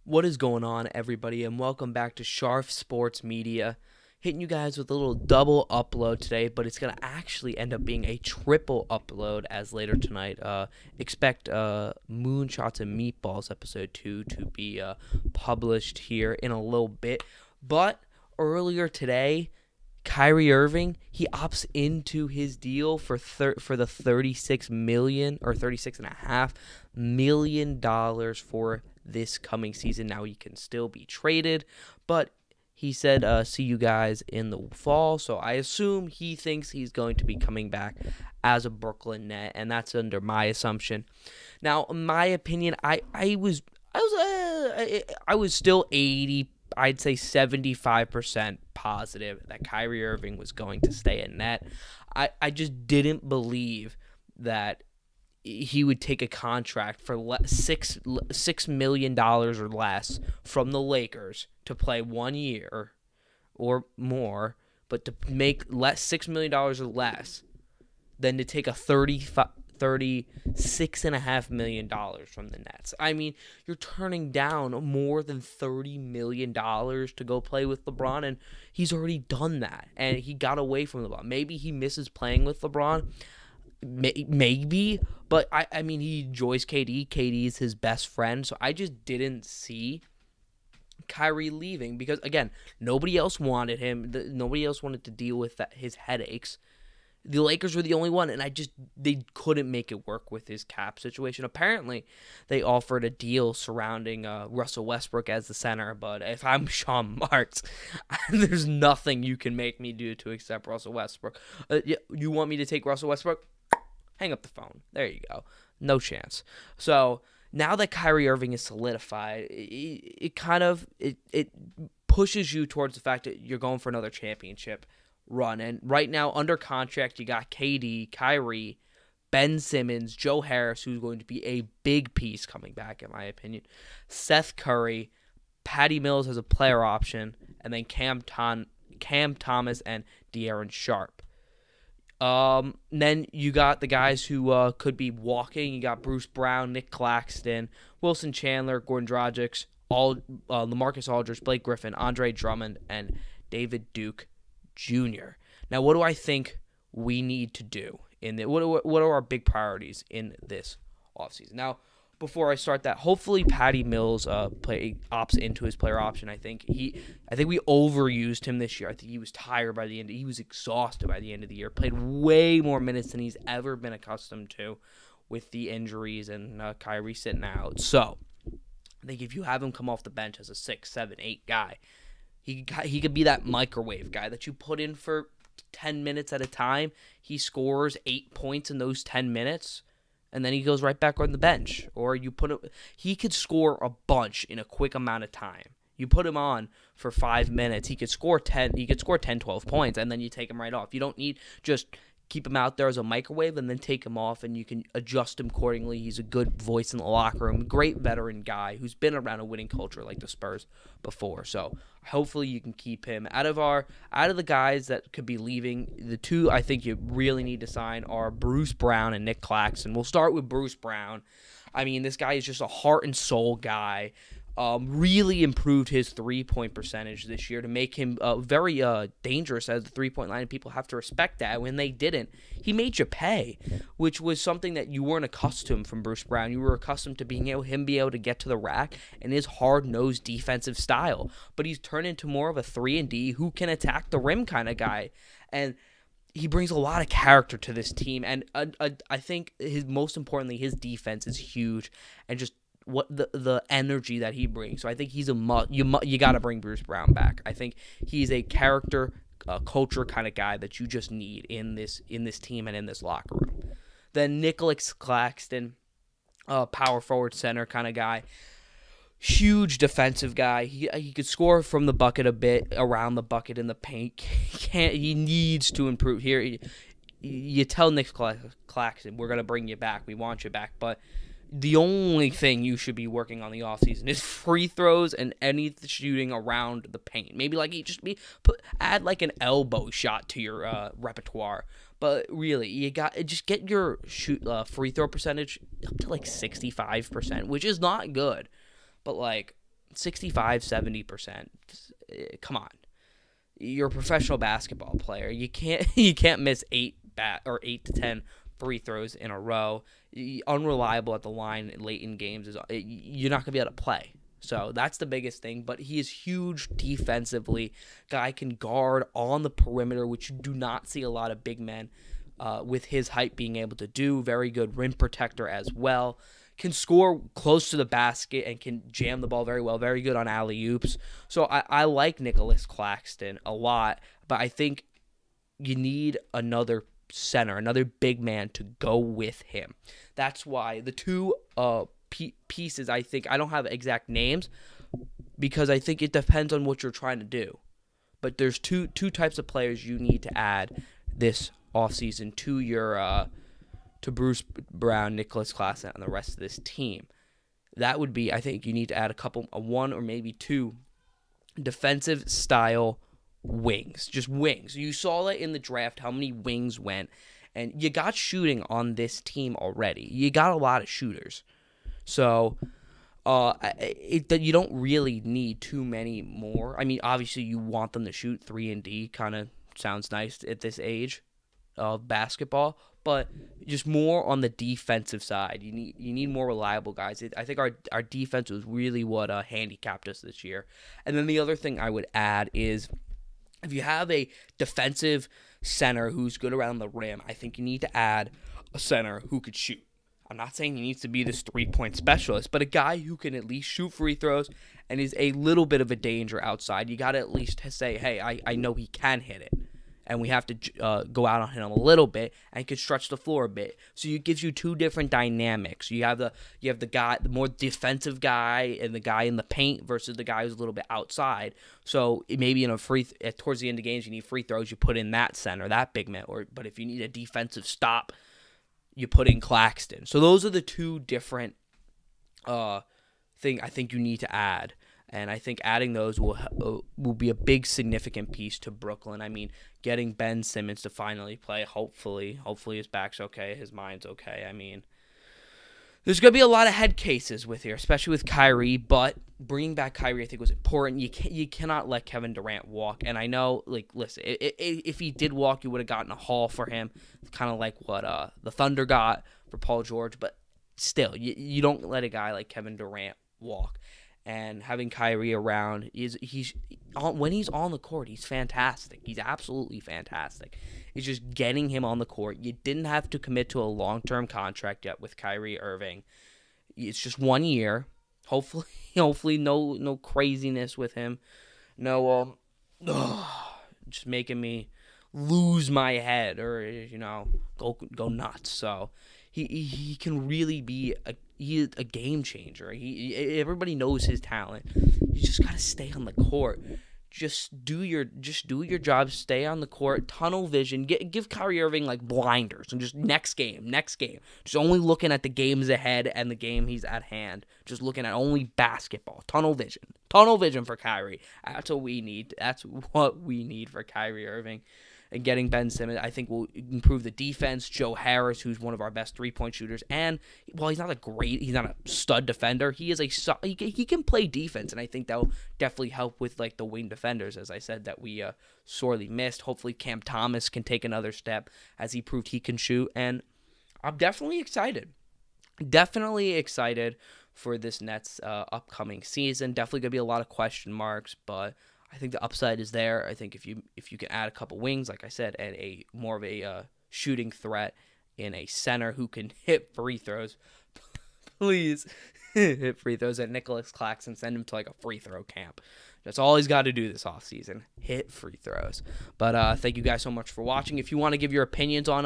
What is going on, everybody, and welcome back to Sharf Sports Media. Hitting you guys with a little double upload today, but it's going to actually end up being a triple upload as later tonight. Expect Moonshots and Meatballs episode 2 to be published here in a little bit. But earlier today, Kyrie Irving, he opts into his deal for the $36 million or $36.5 million for this coming season. Now he can still be traded, but he said, see you guys in the fall. So I assume he thinks he's going to be coming back as a Brooklyn Net, and that's under my assumption. Now, in my opinion, I was still 80, I'd say 75% positive that Kyrie Irving was going to stay in net. I just didn't believe that he would take a contract for $6 million or less from the Lakers to play 1 year or more, but to make $6 million or less than to take a $36.5 million from the Nets. I mean, you're turning down more than $30 million to go play with LeBron, and he's already done that, and he got away from LeBron. Maybe he misses playing with LeBron. Maybe, but I mean, he enjoys KD. KD is his best friend, so I just didn't see Kyrie leaving because, again, nobody else wanted him. Nobody else wanted to deal with his headaches. The Lakers were the only one, and they couldn't make it work with his cap situation. Apparently, they offered a deal surrounding Russell Westbrook as the center, but if I'm Sean Marks, there's nothing you can make me do to accept Russell Westbrook. You want me to take Russell Westbrook? Hang up the phone. There you go. No chance. So now that Kyrie Irving is solidified, it pushes you towards the fact that you're going for another championship run. And right now, under contract, you got KD, Kyrie, Ben Simmons, Joe Harris, who's going to be a big piece coming back, in my opinion, Seth Curry, Patty Mills as a player option, and then Cam Thomas and De'Aaron Sharp. Then you got the guys who could be walking. You got Bruce Brown, Nick Claxton, Wilson Chandler, Goran Dragic, LaMarcus Aldridge, Blake Griffin, Andre Drummond, and David Duke Jr. Now, what do I think we need to do what are our big priorities in this offseason? Now, before I start that, hopefully Patty Mills opts into his player option. I think we overused him this year. I think he was tired by the end. He was exhausted by the end of the year. Played way more minutes than he's ever been accustomed to with the injuries and Kyrie sitting out. So I think if you have him come off the bench as a 6, 7, 8 guy, he could be that microwave guy that you put in for 10 minutes at a time. He scores 8 points in those 10 minutes. And then he goes right back on the bench. Or he could score a bunch in a quick amount of time. You put him on for 5 minutes, he could score 10, 12 points, and then you take him right off. You don't need just keep him out there as a microwave and then take him off, and you can adjust him accordingly. He's a good voice in the locker room, great veteran guy who's been around a winning culture like the Spurs before. So hopefully you can keep him. Out of the guys that could be leaving, the two I think you really need to sign are Bruce Brown and Nick Claxton. We'll start with Bruce Brown. I mean, this guy is just a heart and soul guy. Really improved his three-point percentage this year to make him very dangerous at the three-point line, and people have to respect that. When they didn't, he made you pay, which was something that you weren't accustomed from Bruce Brown. You were accustomed to being able to get to the rack and his hard-nosed defensive style, but he's turned into more of a 3-and-D who can attack the rim kind of guy, and he brings a lot of character to this team, and I think most importantly, his defense is huge, and just what the energy that he brings. So I think he's you got to bring Bruce Brown back. I think he's a character, culture kind of guy that you just need in this team and in this locker room. Then Nicholas Claxton, power forward center kind of guy. Huge defensive guy. He could score from the bucket a bit, around the bucket in the paint. He needs to improve here. You tell Nick Claxton, we're going to bring you back. We want you back, but the only thing you should be working on the offseason is free throws and any shooting around the paint. Maybe add like an elbow shot to your repertoire. But really, you just get your free throw percentage up to like 65%, which is not good. But like 65, 70%. Come on. You're a professional basketball player. You can't miss 8 to 10 free throws in a row. Unreliable at the line late in games you're not going to be able to play. So that's the biggest thing, but he is huge defensively. Guy can guard on the perimeter, which you do not see a lot of big men with his height being able to do. Very good rim protector as well. Can score close to the basket and can jam the ball very well. Very good on alley-oops. So I like Nicholas Claxton a lot, but I think you need another center, another big man to go with him. That's why the two pieces, I think, I don't have exact names because I think it depends on what you're trying to do. But there's two types of players you need to add this offseason to your to Bruce Brown, Nicholas Claxton, and the rest of this team. That would be, I think you need to add one or maybe two defensive style wings. Just wings. You saw that in the draft, how many wings went. And you got shooting on this team already. You got a lot of shooters. So you don't really need too many more. I mean, obviously you want them to shoot 3 and D. Kind of sounds nice at this age of basketball. But just more on the defensive side. You need more reliable guys. I think our defense was really what handicapped us this year. And then the other thing I would add is if you have a defensive center who's good around the rim, I think you need to add a center who could shoot. I'm not saying he needs to be this 3-point specialist, but a guy who can at least shoot free throws and is a little bit of a danger outside. You got to at least say, hey, I know he can hit it. And we have to go out on him a little bit and can stretch the floor a bit. So it gives you two different dynamics. You have the guy, the more defensive guy, and the guy in the paint versus the guy who's a little bit outside. So maybe towards the end of games, you need free throws. You put in that center, that big man. But if you need a defensive stop, you put in Claxton. So those are the two different things I think you need to add. And I think adding those will be a big significant piece to Brooklyn. I mean, getting Ben Simmons to finally play, hopefully his back's okay, his mind's okay. I mean, there's going to be a lot of head cases with here, especially with Kyrie, but bringing back Kyrie I think was important. You cannot let Kevin Durant walk. And I know, listen, if he did walk, you would have gotten a haul for him, kind of like what the Thunder got for Paul George, but still, you don't let a guy like Kevin Durant walk. And having Kyrie around, when he's on the court, he's fantastic. He's absolutely fantastic. It's just getting him on the court. You didn't have to commit to a long-term contract yet with Kyrie Irving. It's just 1 year. Hopefully no craziness with him. No, just making me lose my head or go nuts. So he can really be a game changer. Everybody knows his talent. You just gotta stay on the court. Just do your job. Stay on the court. Tunnel vision. Give Kyrie Irving blinders and just next game. Just only looking at the games ahead and the game he's at hand. Just looking at only basketball. Tunnel vision for Kyrie. That's what we need. That's what we need for Kyrie Irving. And getting Ben Simmons, I think, will improve the defense. Joe Harris, who's one of our best 3-point shooters, and while he's not a stud defender, he can play defense, and I think that'll definitely help with the wing defenders, as I said, that we sorely missed. Hopefully, Cam Thomas can take another step as he proved he can shoot, and I'm definitely excited. For this Nets upcoming season. Definitely gonna be a lot of question marks, but I think the upside is there. I think if you can add a couple wings, like I said, and a more of a shooting threat in a center who can hit free throws, please hit free throws at Nicholas Claxton, send him to a free throw camp. That's all he's got to do this offseason, hit free throws. But thank you guys so much for watching. If you want to give your opinions on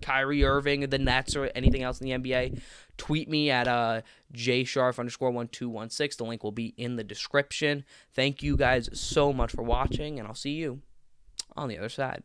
Kyrie Irving, the Nets, or anything else in the NBA, tweet me at jsharf_1216. The link will be in the description. Thank you guys so much for watching, and I'll see you on the other side.